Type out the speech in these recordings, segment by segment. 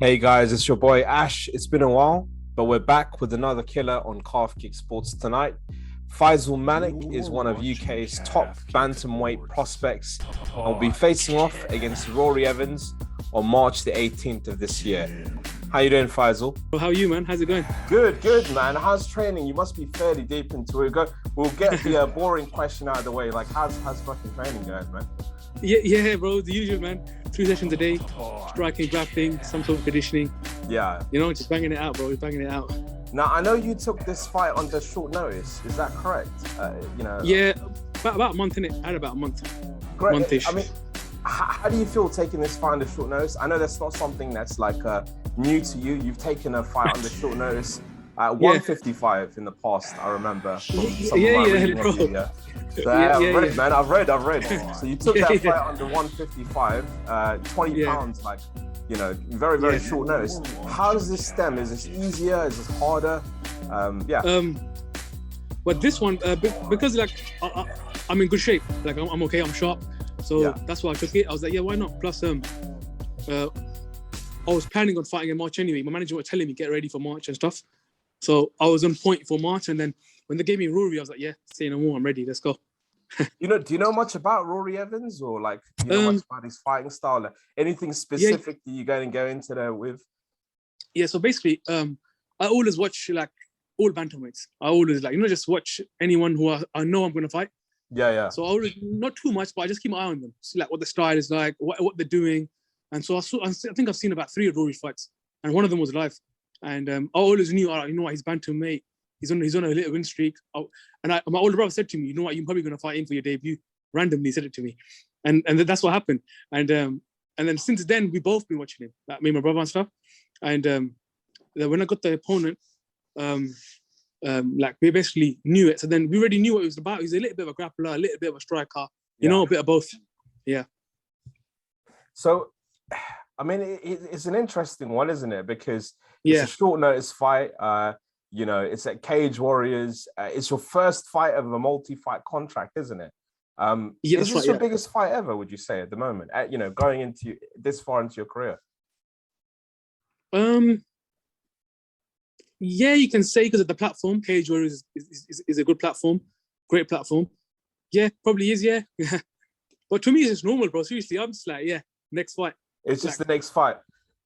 Hey guys, it's your boy Ash. It's been a while, but we're back with another killer on CalfKickSports tonight. Faisal Malik is one of UK's top bantamweight prospects and will be facing off against Rory Evans on March the 18th of this year. How you doing, Faisal? Well, how are you, man? How's it going? Good, man. How's training? You must be fairly deep into it. We'll get the boring question out of the way. Like, how's fucking training going, man? Yeah, bro. The usual, man. 3 sessions a day, striking, grappling, some sort of conditioning. Yeah. Just banging it out, bro. We're banging it out. Now, I know you took this fight under short notice. Is that correct? Yeah, about a month, innit? I had about a month. Great. Month-ish. I mean, how do you feel taking this fight under short notice? I know that's not something that's like new to you. You've taken a fight under short notice at 155 in the past, I remember. Bro. I've read. So you took that fight under 155, 20 pounds, like, very, very short notice. How does this stem? Is this easier? Is this harder? But this one, because like I'm in good shape, like I'm okay, I'm sharp. So that's why I took it. I was like, yeah, why not? Plus, I was planning on fighting in March anyway. My manager was telling me get ready for March and stuff. So I was on point for March, and then when they gave me Rory, I was like, yeah, say no more, I'm ready, let's go. Do you know much about Rory Evans, or like, do you know much about his fighting style? Like, anything specific that you're going to go into there with? Yeah, so basically, I always watch like all bantamweights. I always just watch anyone who I know I'm going to fight. Yeah. So I always, not too much, but I just keep my eye on them, see like what the style is like, what they're doing. And so I think I've seen about 3 of Rory's fights, and one of them was live. And I always knew, he's bantamweight. He's on a little win streak. My older brother said to me, you know what, you're probably going to fight in for your debut. Randomly said it to me. And that's what happened. And then since then, we've both been watching him, like me and my brother and stuff. And then when I got the opponent, like we basically knew it. So then we already knew what it was about. He's a little bit of a grappler, a little bit of a striker, a bit of both. Yeah. So, I mean, it's an interesting one, isn't it? Because it's a short notice fight. It's at Cage Warriors. It's your first fight of a multi-fight contract, isn't it? Is this your biggest fight ever, would you say, at the moment? Going into this far into your career? Yeah, you can say, because of the platform. Cage Warriors is a good platform, great platform. Yeah, probably is. Yeah, but to me, it's just normal, bro. Seriously, I'm just like, next fight. It's just the next fight.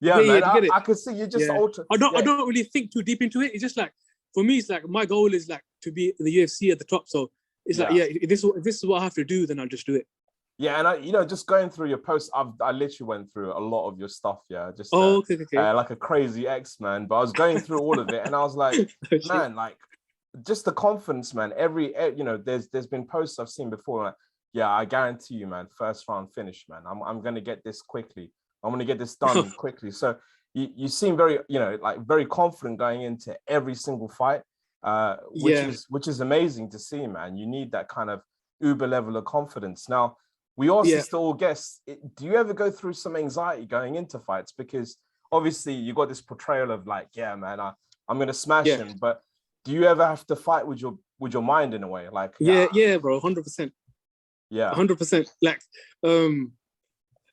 Yeah, man. I can see you just ultra. I don't really think too deep into it. It's just like, for me, it's like my goal is like to be in the UFC at the top. So it's like, if this is what I have to do, then I'll just do it. Yeah, and just going through your posts, I literally went through a lot of your stuff. Yeah, just okay. Like a crazy ex, man. But I was going through all of it, and I was like, man, like, just the confidence, man. There's been posts I've seen before. Like, yeah, I guarantee you, man. First round finish, man. I'm gonna get this quickly. I'm gonna get this done quickly. So you seem very, very confident going into every single fight, which is amazing to see, man. You need that kind of uber level of confidence. Now, we also still guess, do you ever go through some anxiety going into fights? Because obviously you got this portrayal of like, yeah, man, I'm gonna smash him. But do you ever have to fight with your mind in a way? Like, yeah, bro, 100%. Yeah, 100%. Like,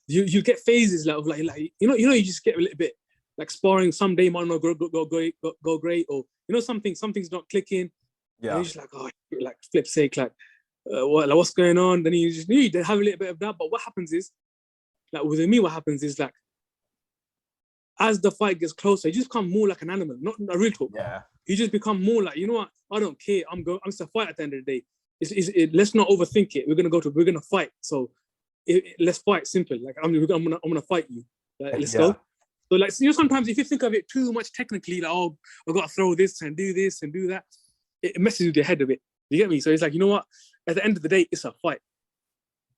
you get phases like you just get a little bit like sparring. Some day might not go great, or something's not clicking. Yeah, and you're just like, oh, like flip sake, like what's going on? Then you just need to have a little bit of that. But what happens is, like with me, like as the fight gets closer, you just become more like an animal, not a real talk. Yeah, you just become more like, you know what? I don't care. I'm just a fight at the end of the day. Let's not overthink it. We're gonna fight. So let's fight. Simple. Like I'm gonna fight you. Like, let's go. So like, sometimes if you think of it too much technically, like, oh, I've got to throw this and do this and do that, it messes with your head a bit. You get me? So it's like, you know what? At the end of the day, it's a fight,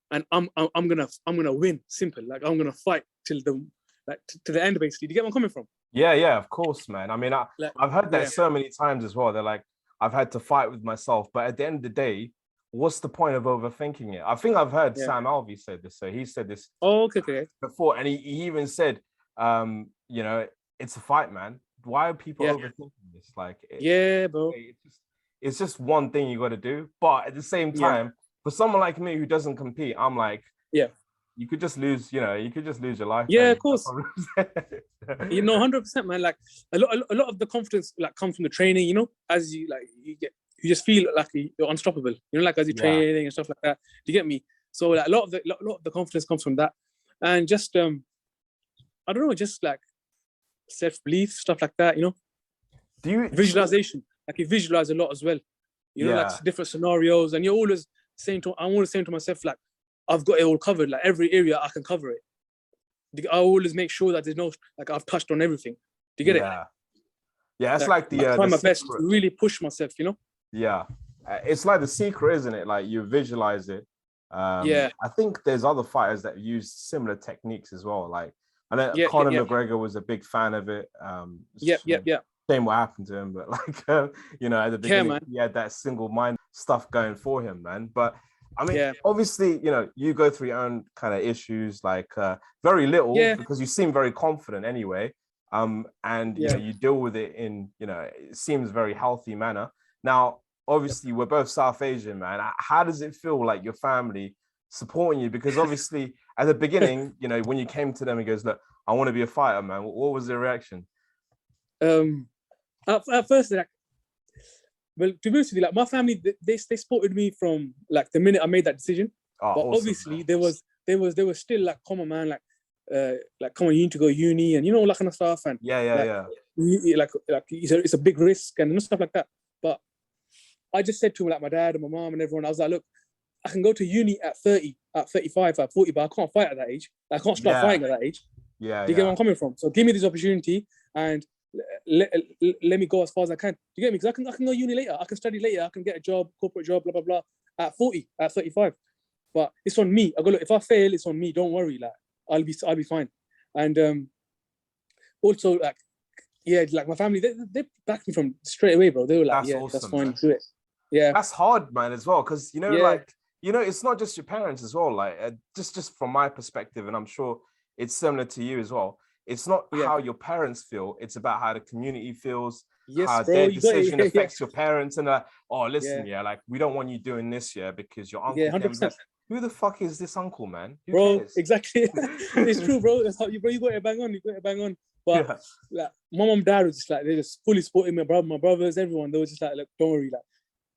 and I'm gonna win. Simple. Like I'm gonna fight till to the end, basically. Do you get where I'm coming from? Yeah, of course, man. I mean, I've heard that so many times as well. They're like, I've had to fight with myself, but at the end of the day, what's the point of overthinking it? I think I've heard Sam Alvey said this. So he said this before, and he even said, it's a fight, man. Why are people overthinking this? Like, bro. It's just one thing you got to do. But at the same time, for someone like me who doesn't compete, I'm like, You could just lose, you could just lose your life. Yeah, man. of course. 100%, man. Like a lot of the confidence like comes from the training. As you like, you just feel like you're unstoppable. Like as you're training and stuff like that. Do you get me? So like a lot of the confidence comes from that, and just I don't know, just like self-belief, stuff like that. Do you visualization? Like you visualize a lot as well. Like different scenarios, and I'm always saying to myself, like, I've got it all covered. Like every area I can cover it. I always make sure that there's no, like, I've touched on everything. Do you get it? Yeah, it's like I try my best to really push myself. Yeah, it's like the secret, isn't it? Like you visualize it. I think there's other fighters that use similar techniques as well. Like I know Conor McGregor was a big fan of it. Shame what happened to him, but like at the beginning he had that single mind stuff going for him, man. But I mean, obviously, you go through your own kind of issues, like very little because you seem very confident anyway. And you deal with it in it seems very healthy manner. Now, obviously, we're both South Asian, man. How does it feel like your family supporting you? Because obviously, at the beginning, when you came to them and goes, look, I want to be a fighter, man. What was their reaction? At first, like, well, to be honest with you, like my family, they supported me from like the minute I made that decision. But awesome, obviously, man. there was still like, come on, man, like come on, you need to go uni and all that kind of stuff. And like it's a big risk and stuff like that. But I just said to him, like my dad and my mom and everyone, I was like, look, I can go to uni at 30, at 35, at 40, but I can't fight at that age. I can't start fighting at that age. Do you get where I'm coming from? So give me this opportunity and let me go as far as I can. Do you get me? Because I can go uni later. I can study later. I can get a job, corporate job, blah, blah, blah, at 40, at 35. But it's on me. I go, look, if I fail, it's on me. Don't worry. Like, I'll be fine. And also, like, like my family, they backed me from straight away, bro. They were like, awesome, that's fine, man. Do it. Yeah. That's hard, man, as well. Because, it's not just your parents as well. Like, just from my perspective, and I'm sure it's similar to you as well. It's not how your parents feel. It's about how the community feels, how their decision affects your parents. And like, oh, listen, like, we don't want you doing this, because your uncle. 100%. Who the fuck is this uncle, man? Who cares? Exactly. It's true, bro. That's how you got it bang on. You got it bang on. But like, my mom and dad was just like, they just fully supporting my brothers, everyone. They were just like, look, don't worry. Like,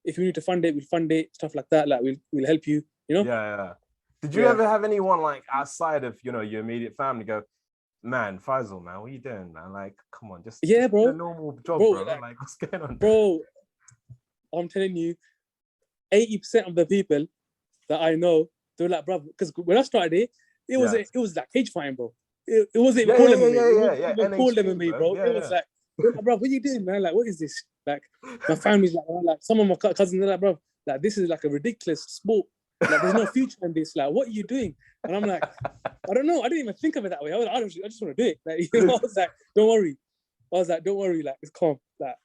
if you need to fund it, we'll fund it. Stuff like that. Like, we'll help you. Yeah. Did you ever have anyone like outside of your immediate family go, man, Faisal, man, what are you doing, man? Like, come on, just bro, do a normal job, bro. Like, what's going on, bro? I'm telling you, 80% of the people that I know, they're like, bro, because when I started it was like cage fighting, bro. It wasn't even called MMA. It wasn't called MMA, bro. It was like, bro, what are you doing, man? Like, what is this? Like, my family's like, some of my cousins are like, bro, like, this is like a ridiculous sport. Like, there's no future in this. Like, what are you doing? And I'm like, I don't know. I didn't even think of it that way. I just want to do it. Like, I was like, don't worry. Like, it's calm. Like,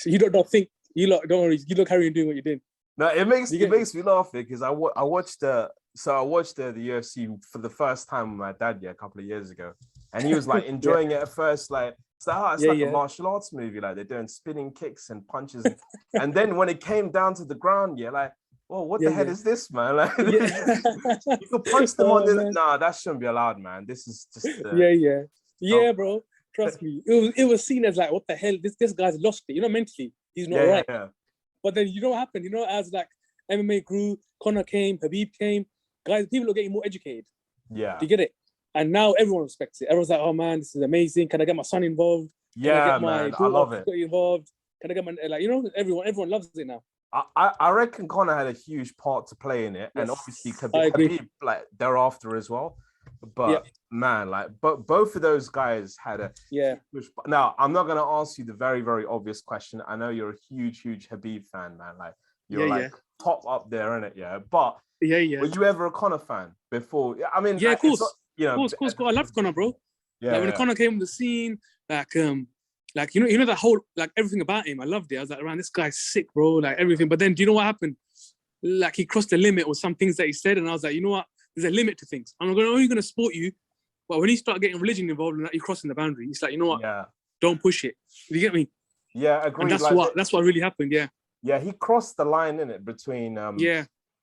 you don't think. You lot, don't worry. You lot carry on doing what you're doing. No, it makes me laugh because I watched the UFC for the first time with my dad a couple of years ago, and he was like enjoying it at first, like it's like a martial arts movie, like they're doing spinning kicks and punches, and then when it came down to the ground, like, well, what the hell is this, man? Like, you could punch them on this. Nah, that shouldn't be allowed, man. This is just bro. Trust me, it was seen as like, what the hell? This guy's lost it, mentally. He's not right. Yeah. But then what happened? As like MMA grew, Conor came, Khabib came, guys, people are getting more educated. Yeah. Do you get it? And now everyone respects it. Everyone's like, oh man, this is amazing. Can I get my son involved? Yeah, man, I love it. Involved? Can I get my, like, everyone loves it now. I reckon Conor had a huge part to play in it, and obviously Khabib like thereafter as well. But man, like, both of those guys had a huge. Now, I'm not gonna ask you the very, very obvious question. I know you're a huge Khabib fan, man. Like, you're like top up there, innit? Yeah, but were you ever a Conor fan before? I mean, of course. Of course. I love Conor, bro. Yeah, like when Conor came on the scene, like that whole, like, everything about him, I loved it. I was like, man, this guy's sick, bro. Like, everything. But then, do you know what happened? Like, he crossed the limit with some things that he said, and I was like, you know what? There's a limit to things. I'm only going to support you, but when you start getting religion involved, you're crossing the boundary. It's like, you know what? Yeah. Don't push it. Do you get me? Yeah, agreed. And that's what really happened. Yeah. Yeah, he crossed the line in it between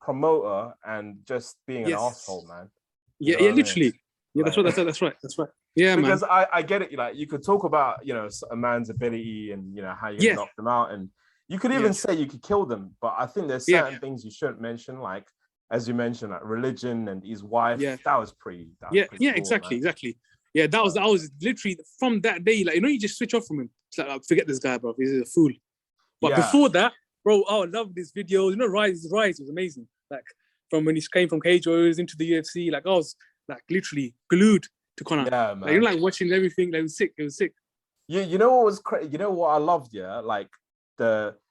promoter and just being an asshole, man. Yeah, know yeah, what I mean? literally. Yeah, Like, that's right. That's right. Yeah, man. because I get it. Like, you could talk about, a man's ability and, how you're gonna Yeah, knock them out, and you could yeah, even say you could kill them. But I think there's yeah, certain things you shouldn't mention, like, as you mentioned, like religion and his wife. yeah, That was pretty yeah, yeah. raw, Exactly, man. exactly. Yeah, that was literally from that day. Like, you just switch off from him. It's like, forget this guy, bro. He's a fool. But Yeah, before that, bro, I love these videos. Rise was amazing. Like, from when he came from Cage Warriors into the UFC, like, I was like literally glued to Conor. yeah, Like, man. like watching everything. Like, it was sick. It was sick. You know what was crazy? You know what I loved? Yeah, like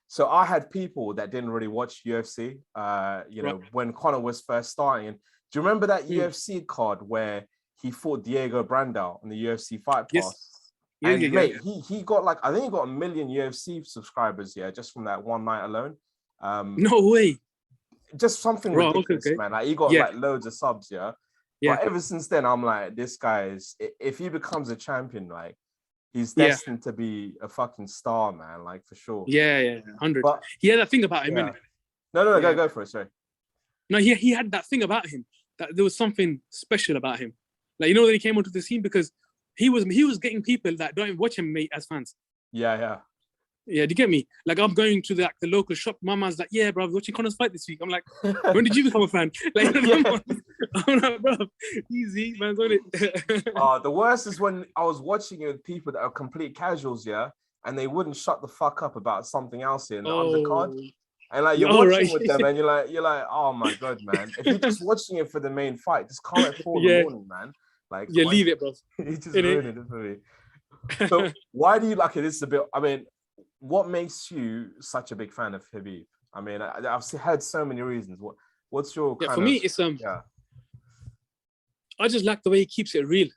so I had people that didn't really watch UFC. Right. When Conor was first starting. And do you remember that Mm. UFC card where he fought Diego Brandao on the UFC Fight Yes. Pass? Yeah, And yeah, mate, he got like, I think he got 1 million UFC subscribers, just from that one night alone. No way. Just something Bro, ridiculous, okay. man. Like, he got Yeah, like loads of subs, yeah. yeah, But ever since then, I'm like, this guy is, if he becomes a champion, like, he's yeah, destined to be a fucking star, man. Like, for sure. yeah, 100. But He had that thing about him, yeah, innit? no, Yeah. go for it. Sorry. No, he had that thing about him, that there was something special about him. Like, when he came onto the scene, because he was getting people that don't even watch him, mate, as fans. Yeah. Yeah, do you get me? Like, I'm going to the local shop. My man's like, yeah, bro, I was watching Conor's fight this week. I'm like, when did you become a fan? Like, Yeah. I'm like, bro, easy, man's on it. The worst is when I was watching it with people that are complete casuals, yeah, and they wouldn't shut the fuck up about something else in the undercard. And like, you're watching with them, and you're like, oh my god, man. If you're just watching it for the main fight, just come at 4 in the morning, man. Like, yeah, leave it, bro. He just ruined it for me. So why do you like it? This is a bit. I mean, what makes you such a big fan of Khabib? I mean, I've heard so many reasons. What's your kind for me, it's yeah. I just like the way he keeps it real.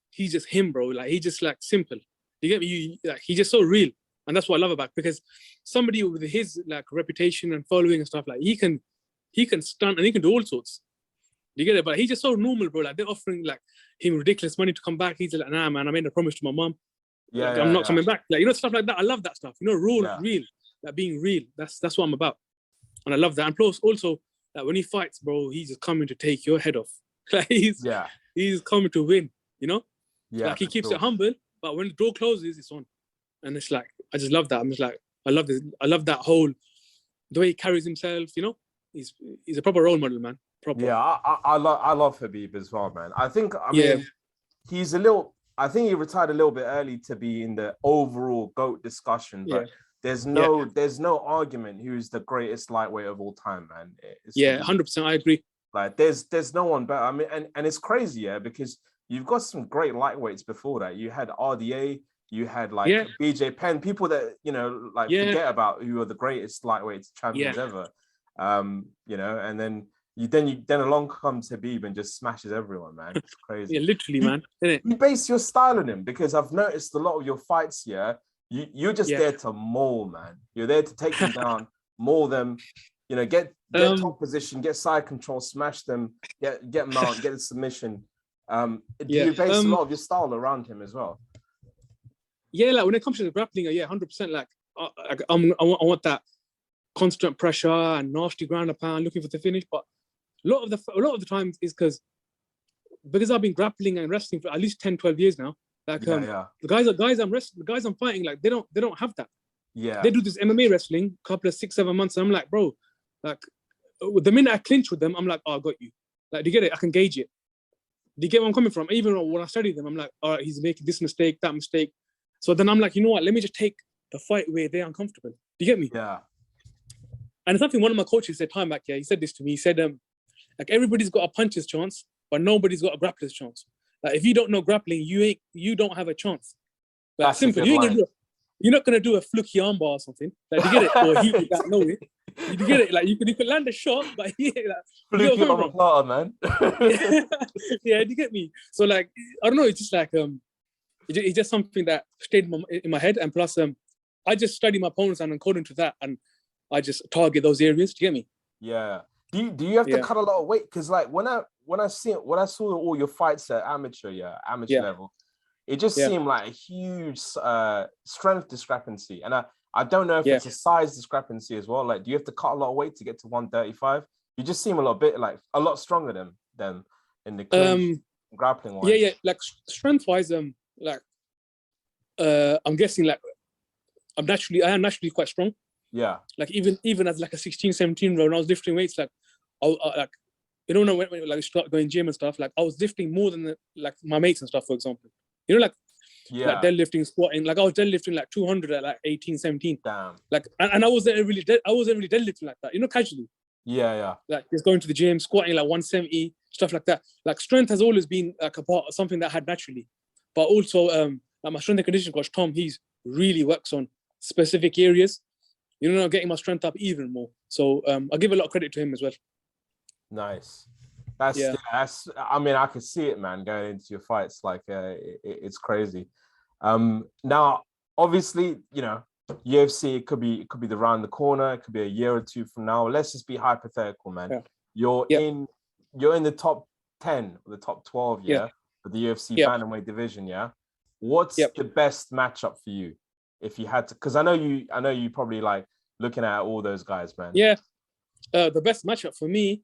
He's just him, bro. Like, he's just like simple. You get me? Like, he's just so real, and that's what I love about it, because somebody with his like reputation and following and stuff, like, he can stunt and he can do all sorts. You get it? But he's just so normal, bro. Like, they're offering like him ridiculous money to come back. He's like, nah, man, I made a promise to my mom. Yeah, like, I'm not coming back. Like, stuff like that. I love that stuff. Real, like being real. That's what I'm about, and I love that. And plus, also, like, when he fights, bro, he's just coming to take your head off. Like, he's coming to win. Yeah. Like, he keeps it humble, but when the door closes, it's on. And it's like, I just love that. I'm just like, I love this. I love that whole, the way he carries himself. He's a proper role model, man. Proper. Yeah, I love Khabib as well, man. I mean, he's I think he retired a little bit early to be in the overall GOAT discussion, but there's no argument who's the greatest lightweight of all time, man. 100%, I agree. Like, there's no one better. I mean, and it's crazy, because you've got some great lightweights before that. You had RDA, you had like BJ Penn, people that forget about, who are the greatest lightweight champions ever. And then along comes Khabib and just smashes everyone, man. It's crazy. Yeah, literally, man. Isn't it? You base your style on him, because I've noticed a lot of your fights here. You're just there to maul, man. You're there to take them down, maul them. Get top position, get side control, smash them, get mount, get a submission. Do you base a lot of your style around him as well? Yeah, like when it comes to the grappling, 100%. Like, I want that constant pressure and nasty ground and pound, looking for the finish. But a lot of the times is because I've been grappling and wrestling for at least 10, 12 years now. Like, the guys I'm wrestling, the guys I'm fighting, like, they don't have that. Yeah, they do this MMA wrestling, couple of 6-7 months, and I'm like, bro, like, the minute I clinch with them, I'm like, oh, I got you. Like, do you get it? I can gauge it. Do you get where I'm coming from? Even when I study them, I'm like, all right, he's making this mistake, that mistake. So then I'm like, you know what? Let me just take the fight where they're uncomfortable. Do you get me? Yeah. And it's something one of my coaches said time back. Yeah, he said this to me. He said, like, everybody's got a puncher's chance, but nobody's got a grappler's chance. Like, if you don't know grappling, you don't have a chance. Like, that's simple. You're not gonna do a fluky armbar or something. Like, you get it? Or he without knowing. You get it? Like, you can land a shot, but fluky armbar, man. Yeah, do you get me? So, like, I don't know. It's just like it's just something that stayed in my head, and plus I just study my opponents, and according to that, and I just target those areas. Do you get me? Yeah. Do you have to cut a lot of weight? Because like when I saw all your fights at amateur level, it just seemed like a huge strength discrepancy, and I don't know if it's a size discrepancy as well. Like, do you have to cut a lot of weight to get to 135? You just seem a lot stronger than them. in the clinch, grappling wise? Yeah. Like strength wise, like I'm guessing like I am naturally quite strong. Yeah. Like even as like a 16, 17 year old, when I was lifting weights, like like you know when like start going gym and stuff, like I was lifting more than like my mates and stuff, for example. You know, like deadlifting, squatting, like I was deadlifting like 200 at like 18, 17. Damn. Like and I wasn't really deadlifting like that, you know, casually. Yeah. Like just going to the gym, squatting like 170, stuff like that. Like strength has always been like a part of something that I had naturally. But also like my strength and conditioning coach, Tom, he's really works on specific areas, you know, getting my strength up even more. So I give a lot of credit to him as well. Nice. That's I mean, I can see it, man, going into your fights. Like it's crazy. Now obviously, you know, UFC, it could be around the corner, it could be a year or two from now. Let's just be hypothetical, man. You're in the top 10 or the top 12, for the UFC bantamweight division, What's the best matchup for you if you had to? Because I know you probably like looking at all those guys, man. The best matchup for me,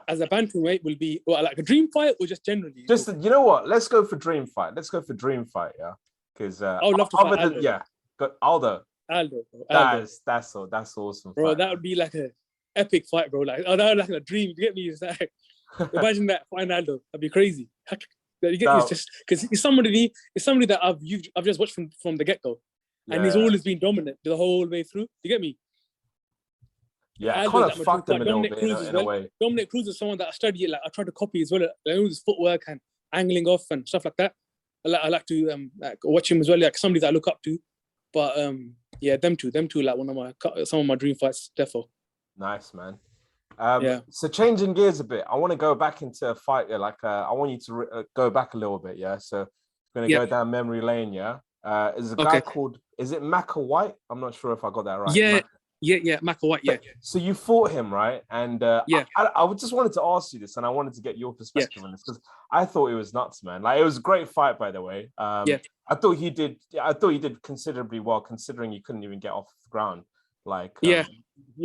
as a bantamweight, will be like a dream fight or just generally. Just you know what? Let's go for dream fight. Yeah, because I would love to fight Aldo. Aldo. That's awesome, bro. Fight, that would be like a epic fight, bro. Like that would like a dream. You get me? It's like, imagine that fighting Aldo. That'd be crazy. You get me? It's just because it's somebody that I've just watched from the get go, and he's always been dominant the whole way through. You get me? Yeah, kind of fucked him a little bit in a way. Dominic Cruz is someone that I study. Like I try to copy as well. Like his footwork and angling off and stuff like that. I like to like watch him as well. Like somebody that I look up to. But them two, like some of my dream fights, defo. Nice, man. So changing gears a bit, I want to go back into a fight. I want you to go back a little bit. So we're gonna go down memory lane. There's a guy called, is it Maka White? I'm not sure if I got that right. Maka White. Yeah. So you fought him, right? And I just wanted to ask you this, and I wanted to get your perspective on this because I thought it was nuts, man. Like it was a great fight, by the way. I thought he did considerably well, considering he couldn't even get off the ground. Like, he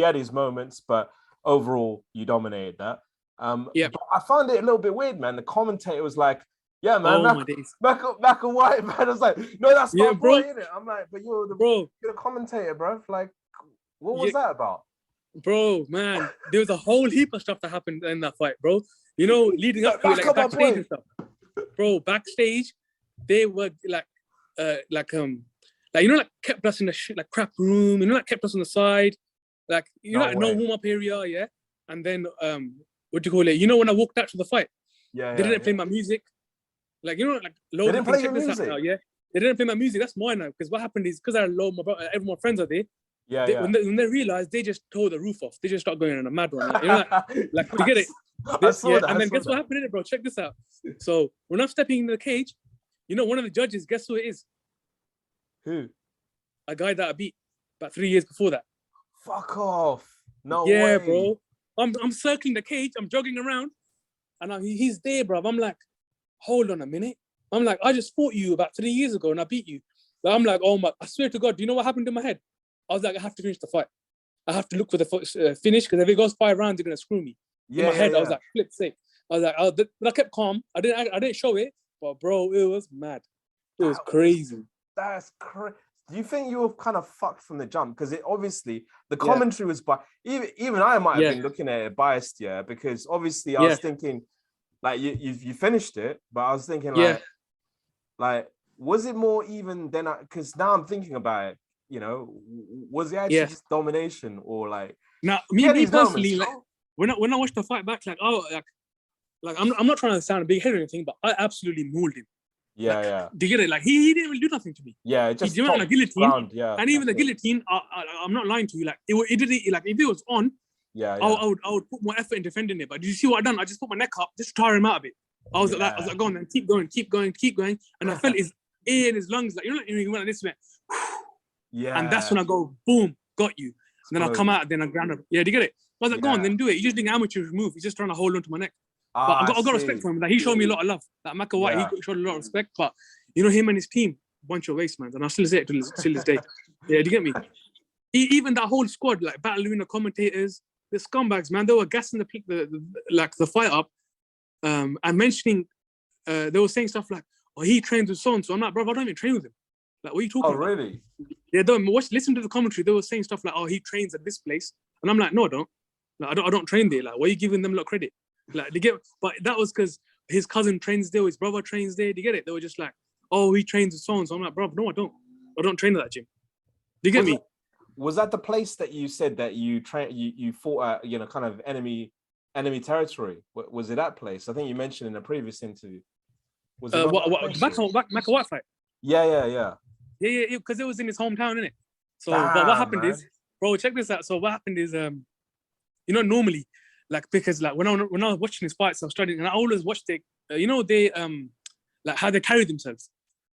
had his moments, but overall, you dominated that. But I found it a little bit weird, man. The commentator was like, "Yeah, man, Maka White, man." I was like, "No, that's not bro. Isn't it?" I'm like, "But you're the commentator, bro. Like, what was that about?" Bro, man, there was a whole heap of stuff that happened in that fight, bro. You know, leading up to like backstage and stuff. Bro, backstage, they were like you know, like kept us in the like crap room, you know, like kept us on the side, like you know, like no warm up area, and then what do you call it? You know, when I walked out to the fight, they didn't play my music, like you know, like low. They didn't play your music. They didn't play my music. That's mine now. Because what happened is because I low, my brother, everyone friends are there. When they realized, they just tore the roof off. They just start going on a mad one. Like, you know, like you get it. And then guess what happened in it, bro? Check this out. So when I'm stepping into the cage, you know, one of the judges, guess who it is? Who? A guy that I beat about 3 years before that. Fuck off. No way. Yeah, bro. I'm circling the cage. I'm jogging around. And he's there, bro. I'm like, hold on a minute. I'm like, I just fought you about 3 years ago and I beat you. But I'm like, oh my, I swear to God, do you know what happened in my head? I was like, I have to finish the fight. I have to look for the finish because if it goes 5 rounds, they're going to screw me. In my head, I was like, flip's sake. I was like, but I kept calm. I didn't show it, but bro, it was mad. It was crazy. That's crazy. Do you think you were kind of fucked from the jump? Because it obviously the commentary was even I might have been looking at it biased, because obviously I was thinking like you finished it, but I was thinking like was it more even than because now I'm thinking about it, you know, was it actually just domination or like now me personally moments, like when I watched the fight back, like I'm not trying to sound a big head or anything, but I absolutely mauled him. Do you get it? Like he didn't really do nothing to me. Just he went on a guillotine. And even the guillotine, I'm not lying to you. Like it didn't. Like if it was on, I would put more effort in defending it. But did you see what I done? I just put my neck up just to tire him out of it. I was like, go on, then keep going. And I felt his ear and his lungs. Like you know, like, he went like this, went. And that's when I go, boom, got you. And then I come out, then I ground up. Do you get it? I was like, go on, then do it. He's just doing an amateur move. He's just trying to hold on to my neck. But I got respect for him. Like he showed me a lot of love. Like Maka White, he showed a lot of respect. But you know, him and his team, bunch of waste man, and I still say it till this day. Do you get me? Even that whole squad, like Battle Arena commentators, the scumbags, man, they were gassing the fight up. and mentioning, they were saying stuff like, "Oh, he trains with so and so." I'm like, bro, I don't even train with him. Like, what are you talking about? Oh, really? Yeah, listen to the commentary. They were saying stuff like, "Oh, he trains at this place," and I'm like, "No, I don't. Like, I don't train there. Like, why are you giving them a lot of credit?" Like, they get, but that was because his cousin trains there, his brother trains there. Do you get it? They were just like, "Oh, he trains with so and so." I'm like, bro, no, I don't. I don't train at that gym. Do you get me? Was that the place that you said that you fought at, you know, kind of enemy territory? Was it that place? I think you mentioned in a previous interview. Was it Maka White fight? Yeah. Yeah, because it was in his hometown, innit? So, Damn, but what happened man. is, bro, check this out. So what happened is, you know, normally, like, because like when I was watching his fights, I was studying, and I always watched it. You know, they like how they carry themselves.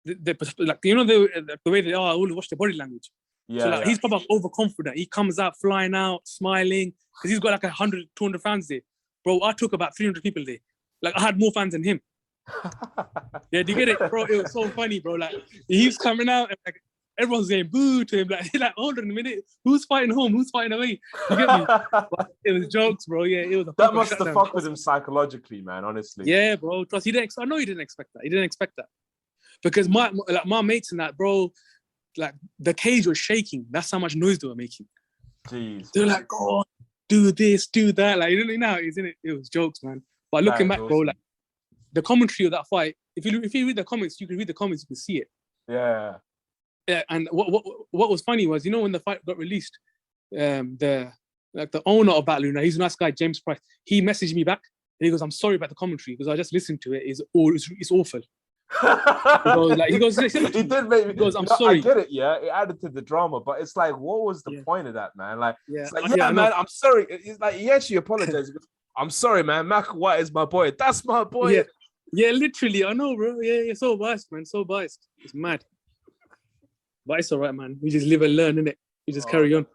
Like, you know, the way they are. I always watch their body language. Yeah, so like he's probably overconfident. He comes out flying out, smiling, because he's got like 100, 200 fans there. Bro, I took about 300 people there. Like, I had more fans than him. Yeah, do you get it, bro? It was so funny, bro. Like, he's coming out, and like everyone's saying boo to him. Like, hold on a minute, who's fighting home? Who's fighting away? You get me? But it was jokes, bro. Yeah, it was. That must have fucked with him psychologically, man. Honestly. Yeah, bro. Trust. I know he didn't expect that. He didn't expect that, because my mates and that, bro. Like, the cage was shaking. That's how much noise they were making. Jeez. They're like, "Oh, do this, do that." Like, you know how it is, innit? It was jokes, man. But looking back, awesome, bro, like the commentary of that fight. If you read the comments, you can read the comments. You can see it. Yeah. Yeah. And what was funny was, you know, when the fight got released, the owner of Bat Luna, he's a nice guy, James Price. He messaged me back and he goes, "I'm sorry about the commentary because I just listened to it. It's awful." he goes, he did make me. He goes, "I'm sorry." I get it, yeah. It added to the drama, but it's like, what was the point of that, man? Like, it's like, man, I'm sorry. It's like, he actually apologized. "I'm sorry, man. Mac White is my boy. That's my boy." Yeah, literally. I know, bro. Yeah, you're so biased, man. So biased. It's mad. But it's all right, man. We just live and learn, innit? We just carry on.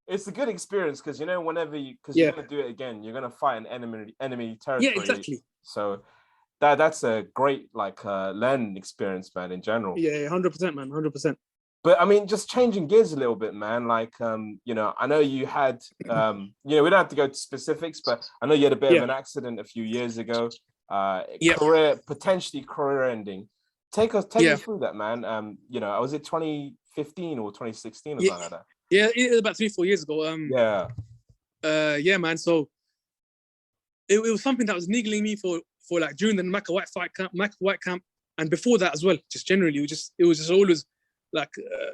It's a good experience because, you know, whenever you're gonna do it again, you're gonna fight an enemy territory. Yeah, exactly. So that's a great learning experience, man, in general. Yeah, 100%, man, 100%. But I mean, just changing gears a little bit, man. Like, you know, I know you had, you know, we don't have to go to specifics, but I know you had a bit of an accident a few years ago. Potentially career ending. Take me through that, man. You know, was it 2015 or 2016 or something like that? Yeah, it was about 3-4 years ago. Yeah, man. So it was something that was niggling me for like during the Maka White camp, and before that as well. Just generally, it was just always like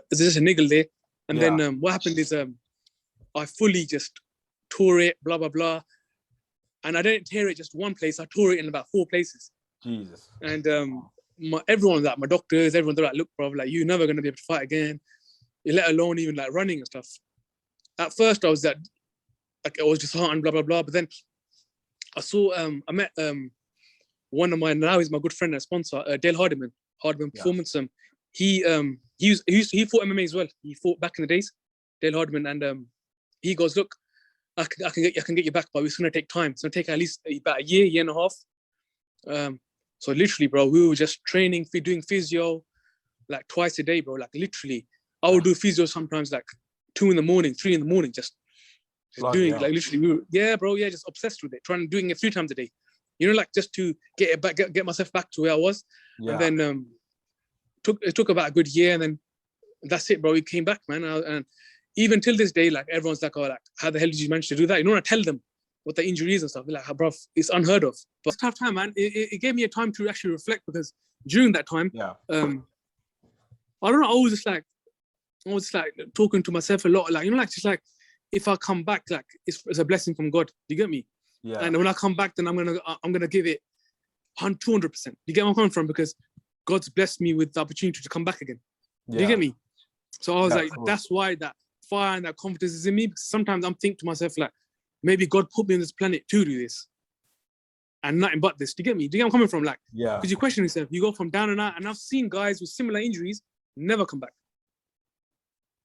there's just a niggle there. And then what happened is I fully just tore it, blah blah blah, and I didn't tear it just one place. I tore it in about 4 places. Jesus. And everyone, like my doctors, everyone, they're like, "Look, bro, like, you're never gonna be able to fight again, let alone even like running and stuff." At first, I was disheartened, blah blah blah. But then I met one of my, now he's my good friend and sponsor, Dale Hardiman Performance. He fought MMA as well. He fought back in the days, Dale Hardiman, and he goes, "Look, I can get you back, but it's gonna take time. It's gonna take at least about a year and a half." So literally, bro, we were just training, doing physio, like twice a day, bro. Like literally, I would do physio sometimes like 2 in the morning, 3 in the morning, just doing like literally. Just obsessed with it, doing it 3 times a day. You know, like just to get myself back to where I was. And then it took about a good year, and then that's it, bro. We came back, man. And even till this day, like everyone's like, "Oh, like how the hell did you manage to do that?" You know, when I tell them what the injury is and stuff, they're like, "Bro, it's unheard of." But it's a tough time, man. It gave me a time to actually reflect, because during that time, I don't know, I was just like talking to myself a lot, like, you know, like just like, if I come back, like it's a blessing from God. You get me? Yeah. And when I come back, then I'm gonna give it 200%. You get where I'm coming from? Because God's blessed me with the opportunity to come back again. Do you get me? So I was like, that's why that fire and that confidence is in me. Because sometimes I'm thinking to myself, like, maybe God put me on this planet to do this, and nothing but this. Do you get me? Do you get where I'm coming from? Like, because you question yourself, you go from down and out, and I've seen guys with similar injuries never come back.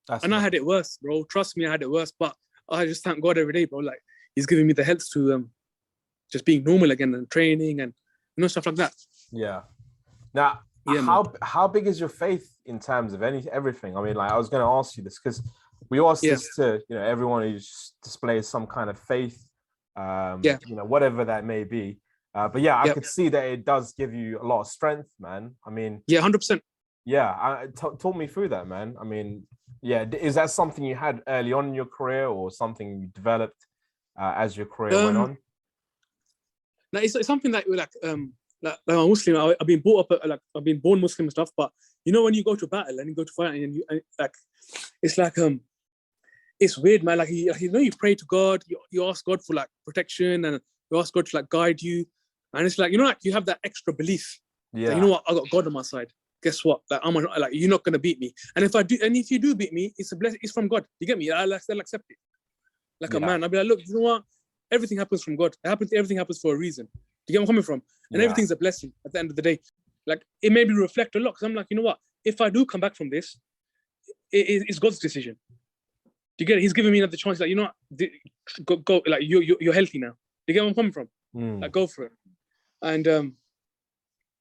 I had it worse, bro. Trust me, I had it worse. But I just thank God every day, bro. Like, He's giving me the health to just being normal again and training and, you know, stuff like that. Yeah. Now, how big is your faith in terms of everything? I mean, like, I was going to ask you this because we ask this to, you know, everyone who displays some kind of faith, you know, whatever that may be. But yeah, I could see that it does give you a lot of strength, man. I mean, yeah, 100%. Yeah, talk me through that, man. I mean, yeah, is that something you had early on in your career, or something you developed as your career went on? Like it's something that like I'm a Muslim. I've been brought up like I've been born Muslim and stuff. But you know, when you go to battle and you go to fight, and like it's like it's weird, man. Like you know, you pray to God, you ask God for like protection, and you ask God to like guide you, and it's like, you know, like you have that extra belief. Yeah. That, you know what, I got God on my side. Guess what? Like like you're not gonna beat me. And if you do beat me, it's a blessing. It's from God. You get me? I'll accept it. Like a man, I'll be like, look, you know what? Everything happens from God. Everything happens for a reason. Do you get where I'm coming from? And everything's a blessing at the end of the day. Like it made me reflect a lot, because I'm like, you know what? If I do come back from this, it's God's decision. Do you get it? He's giving me another chance. Like, you know what? Go. Like you're healthy now. Do you get where I'm coming from? Like go for it. And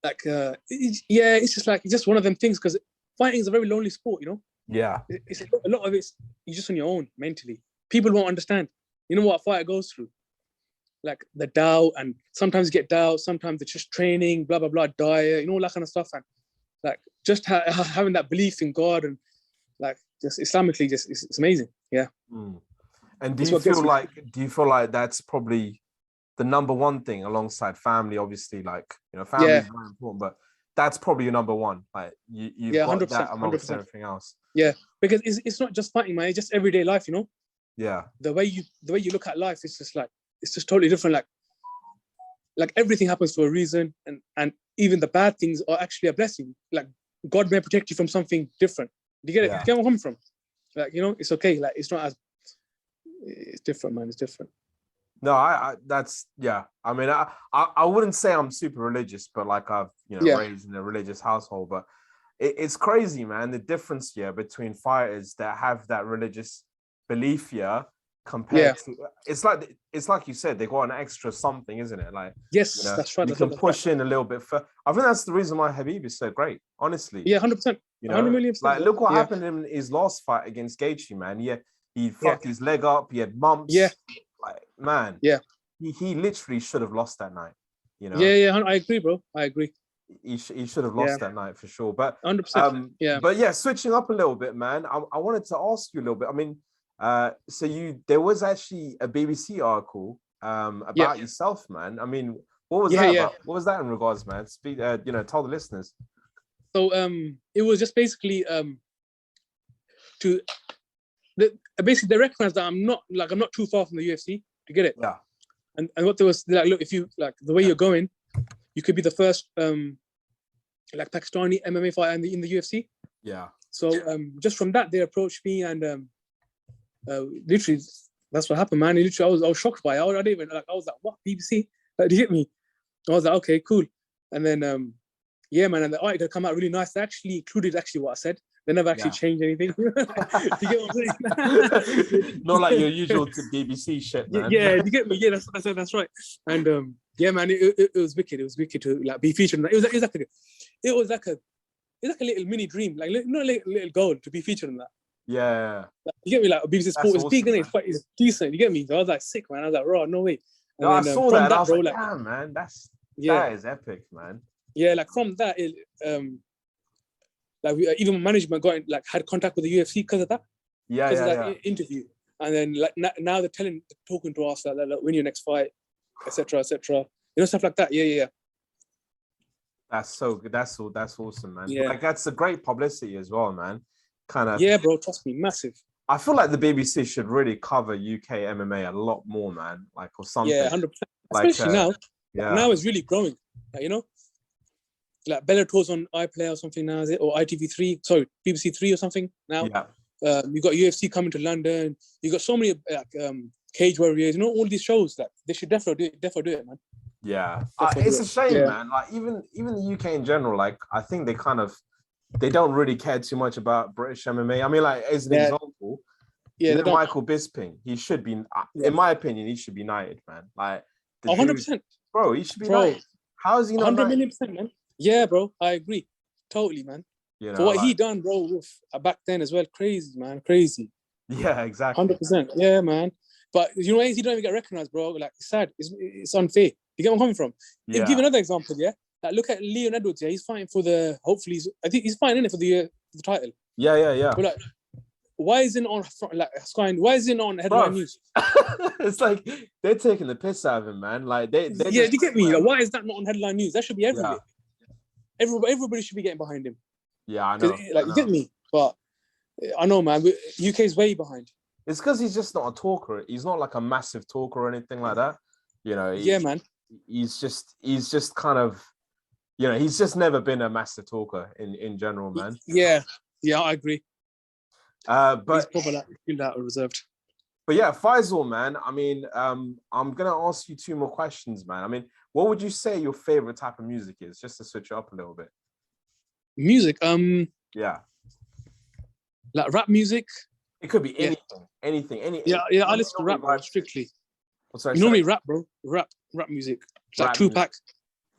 it's just like, it's just one of them things, because fighting is a very lonely sport, you know? Yeah. It's a lot of it's, you're just on your own mentally. People won't understand. You know what a fighter goes through? Like the doubt, and sometimes you get doubt, sometimes it's just training, blah, blah, blah, diet, you know, all that kind of stuff. And like just having that belief in God, and like just Islamically, just it's amazing. Yeah. And do you feel like that's probably the number one thing, alongside family? Obviously, like, you know, family is very important, but that's probably your number one. Like you've got 100%, that amongst 100%. Everything else. Yeah, because it's not just fighting, man. It's just everyday life, you know. Yeah. The way you look at life is just like, it's just totally different. Like everything happens for a reason, and even the bad things are actually a blessing. Like God may protect you from something different. Do you get it? Do you get where I'm coming from? Like, you know, it's okay. Like it's not as, it's different, man. It's different. No, that's, yeah. I mean, I wouldn't say I'm super religious, but like I've, you know, raised in a religious household. But it's crazy, man, the difference here between fighters that have that religious belief here compared to, it's like you said, they got an extra something, isn't it? Like, yes, you know, that's right. You can push in a little bit further. I think that's the reason why Khabib is so great, honestly. Yeah, 100%. You know, 100 million %. Like, look what happened in his last fight against Gaethje, man. He fucked his leg up. He had bumps. Yeah. Like, man. Yeah. He literally should have lost that night. You know. Yeah. I agree, bro. I agree. He should have lost that night for sure. But 100%. But yeah, switching up a little bit, man. I wanted to ask you a little bit. I mean, there was actually a BBC article about yourself, man. I mean, what was that about? What was that in regards, man? Speak, you know, tell the listeners. So it was just basically basically they recognized that I'm not too far from the UFC. To get it? Yeah. And what there was, like, look, if you like the way you're going, you could be the first like Pakistani MMA fighter in the UFC. Yeah. So just from that, they approached me, and literally that's what happened, man. Literally, I was shocked by it. I didn't even, like, I was like, what, BBC? Like, do you get me? I was like, okay, cool. And then yeah, man, and the article come out really nice. They actually included what I said. They never actually changed anything. You get what I'm saying? Not like your usual BBC shit, man. Yeah, you get me? Yeah, that's right. And yeah, man, it was wicked. It was wicked to like be featured in that. It was like a little mini dream, like not a little goal to be featured in that. Yeah. Like, you get me? Like BBC Sport is big, and it's decent. You get me? So I was like, sick, man. I was like, raw, no way. And I saw that, and I was like, damn, man, that is epic, man. Yeah, like from that, like even management had contact with the UFC because of that. Yeah, because of that interview, and then like now they're talking to us like, win your next fight, etc., etc. You know, stuff like that. Yeah. That's so good. That's awesome, man. Yeah. Like that's a great publicity as well, man. Kind of. Yeah, bro. Trust me, massive. I feel like the BBC should really cover UK MMA a lot more, man. Like, or something. Yeah, 100%. Especially now. Yeah. Now it's really growing. Like, you know, like Bellator's on iPlayer or something now, is it? Or ITV3, sorry, BBC 3 or something now. Yeah. You got UFC coming to London. You got so many Cage Warriors. You know, all these shows that they should definitely do it, man. Yeah, it's a shame, man. Like even the UK in general, like I think they don't really care too much about British MMA. I mean, like as an example, Michael Bisping, he should be, in my opinion, he should be knighted, man. Like 100%, bro, he should be knighted. How is he not 100 million %, man? Yeah, bro, I agree, totally, man. You know, for what he done, bro, with back then as well, crazy, man, crazy. Yeah, exactly. 100%, yeah, man. But you know, he don't even get recognized, bro. Like, it's sad. It's unfair. You get where I'm coming from? Yeah. Give another example, yeah? Like, look at Leon Edwards, yeah? He's fighting for the, hopefully, I think he's fighting in it for the title. Yeah. But like, why isn't it on why isn't it on headline news? It's like they're taking the piss out of him, man. Like they yeah, you get me? Like, why is that not on headline news? That should be everywhere. Yeah. Everybody should be getting behind him. Yeah, I know. You get me? But I know, man. UK's way behind. It's because he's just not a talker. He's not like a massive talker or anything like that. You know. Yeah, man. He's just kind of, you know, he's just never been a massive talker in general, man. Yeah, I agree. But he's probably like reserved. But yeah, Faisal, man. I mean, I'm gonna ask you 2 more questions, man. I mean, what would you say your favorite type of music is, just to switch it up a little bit? Music, yeah, like rap music. It could be anything. Yeah. I listen to rap, bro, strictly. You normally rap, bro. Rap music. Like Tupac.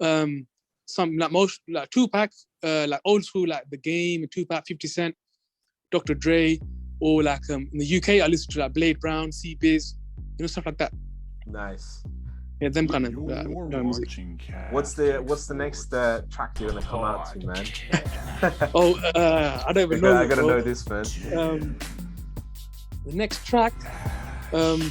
Some like Tupac, like old school, like The Game, Tupac, 50 Cent, Dr. Dre, or like in the UK, I listen to like Blade Brown, C-Biz, stuff like that. Nice. Yeah, them kind of music. What's the next track you're gonna come out to, man? I don't even know. I gotta know this, man. The next track, I'm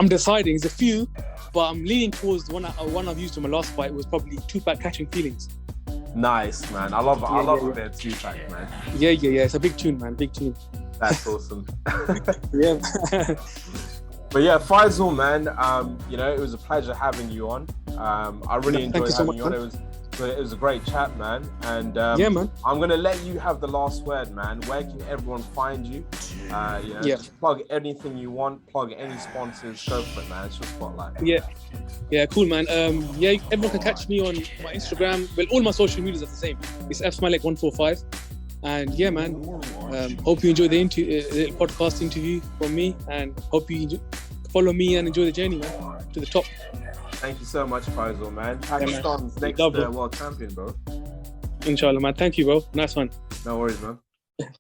deciding. There's a few, but I'm leaning towards the one I've used in my last fight was probably Tupac, Catching Feelings. Nice, man. I love a bit of Tupac, man. Yeah. It's a big tune, man. Big tune. That's awesome. Yeah. But yeah, Faisal, man. It was a pleasure having you on. I really enjoyed having you on. It was a great chat, man. And yeah, man. I'm gonna let you have the last word, man. Where can everyone find you? Just plug anything you want. Plug any sponsors. Go for it, man. It's your spotlight. Yeah, cool, man. Everyone can catch me on my Instagram. Well, all my social medias are the same. It's fsmalik145. And yeah, man. Hope you enjoy the podcast interview from me, and hope you follow me and enjoy the journey, man, to the top. Thank you so much, Faisal, man. Pakistan's next world champion, bro. Inshallah, man. Thank you, bro. Nice one. No worries, man.